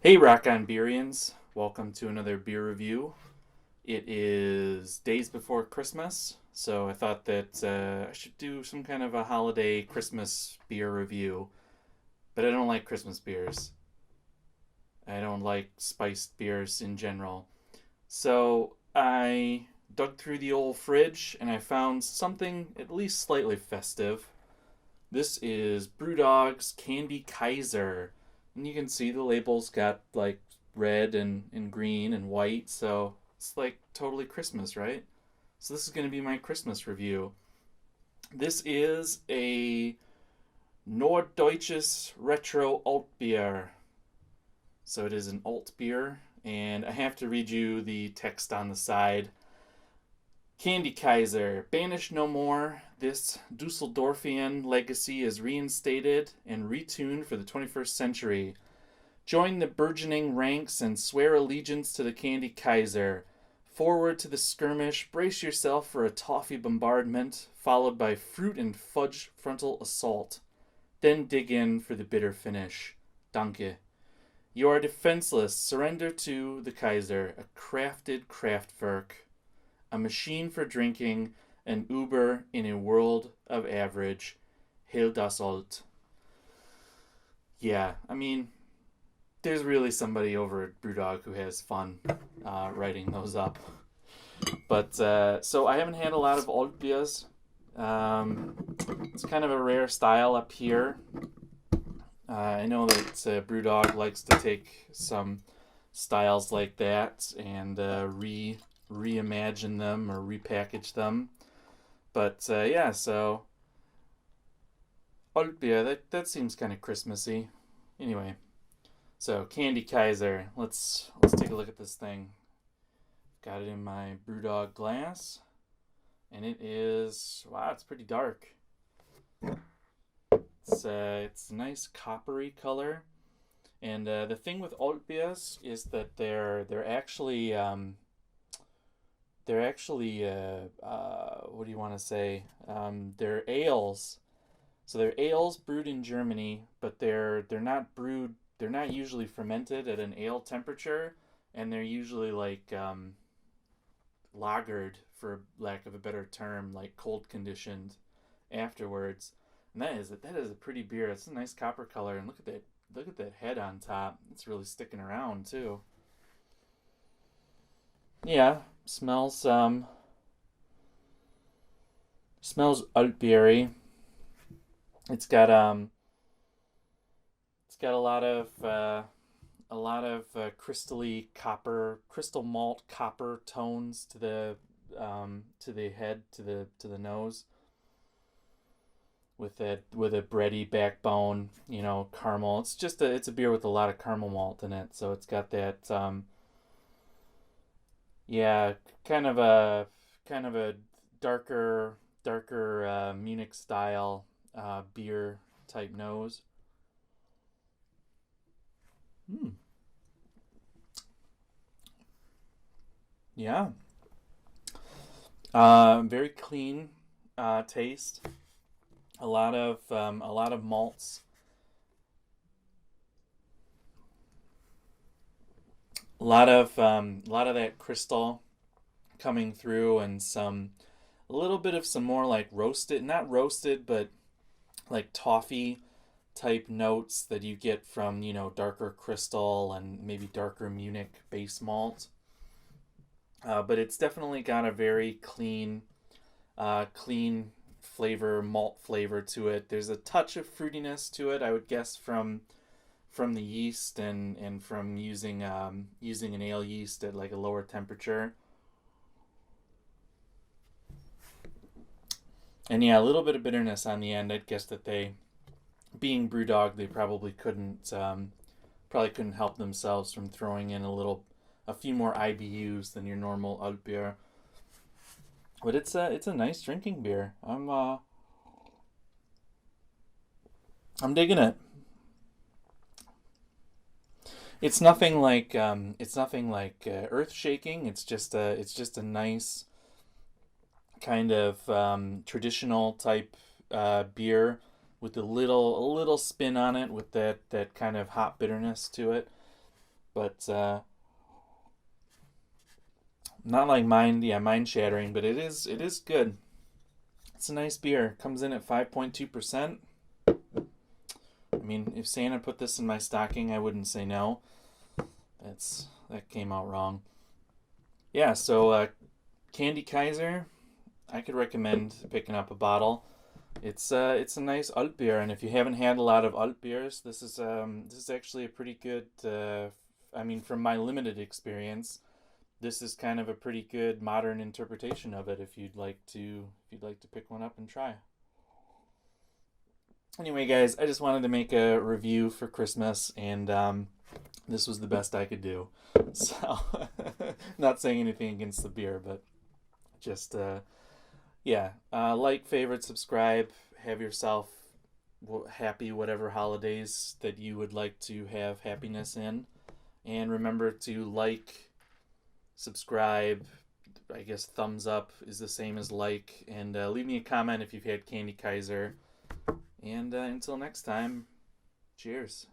Hey Rock On Beerians, welcome to another beer review. It is days before Christmas, so I thought that I should do some kind of a holiday Christmas beer review. But I don't like Christmas beers. I don't like spiced beers in general. So I dug through the old fridge and I found something at least slightly festive. This is Brewdog's Candy Kaiser. And you can see the label's got like red and green and white, so it's like totally Christmas, right? So this is going to be my Christmas review. This is a Norddeutsches Retro Altbier. So it is an alt beer, and I have to read you the text on the side. Candy Kaiser, banished no more, this Dusseldorfian legacy is reinstated and retuned for the 21st century. Join the burgeoning ranks and swear allegiance to the Candy Kaiser. Forward to the skirmish, brace yourself for a toffee bombardment, followed by fruit and fudge frontal assault. Then dig in for the bitter finish. Danke. You are defenseless. Surrender to the Kaiser, a crafted Kraftwerk. A machine for drinking, an Uber in a world of average. Hail das Alt. Yeah, I mean, there's really somebody over at Brewdog who has fun writing those up. But so I haven't had a lot of alt beers. It's kind of a rare style up here. I know that Brewdog likes to take some styles like that and reimagine them or repackage them. But yeah, so Altbier, that seems kind of Christmassy. Anyway, so Candy Kaiser. Let's take a look at this thing. Got it in my Brewdog glass, and it is wow, it's pretty dark. It's a nice coppery color, and the thing with Altbiers is that they're actually what do you want to say? They're ales. So they're ales brewed in Germany, but they're not brewed. They're not usually fermented at an ale temperature, and they're usually like lagered, for lack of a better term, like cold conditioned afterwards. And that is a pretty beer. It's a nice copper color, and look at that head on top. It's really sticking around too. Yeah, smells altbiery. It's got a lot of crystally copper, crystal malt copper tones to the head, to the nose, with a bready backbone, caramel. It's a beer with a lot of caramel malt in it, so it's got that yeah, kind of a darker Munich style beer type nose. Hmm. Yeah. Very clean taste. A lot of malts. A lot of that crystal coming through, and a little bit of some more like roasted, not roasted, but like toffee type notes that you get from darker crystal and maybe darker Munich base malt. But it's definitely got a very clean flavor, malt flavor to it. There's a touch of fruitiness to it, I would guess, from the yeast and from using an ale yeast at like a lower temperature. And yeah, a little bit of bitterness on the end. I'd guess that being Brewdog, they probably couldn't help themselves from throwing in a few more IBUs than your normal Altbier. But it's a nice drinking beer. I'm digging it. It's nothing like earth shaking. It's just a nice kind of traditional type beer with a little spin on it with that kind of hot bitterness to it. but not like mind shattering, but it is good. It's a nice beer. Comes in at 5.2%. I mean, if Santa put this in my stocking, I wouldn't say no. That came out wrong. Yeah, so Candy Kaiser, I could recommend picking up a bottle. It's a nice altbier, and if you haven't had a lot of altbiers, this is actually a pretty good. I mean, from my limited experience, this is kind of a pretty good modern interpretation of it. If you'd like to pick one up and try. Anyway, guys, I just wanted to make a review for Christmas, and this was the best I could do. So, not saying anything against the beer, but just yeah, like, favorite, subscribe, have yourself happy whatever holidays that you would like to have happiness in, and remember to like, subscribe. I guess thumbs up is the same as like, and leave me a comment if you've had Candy Kaiser. And until next time, cheers.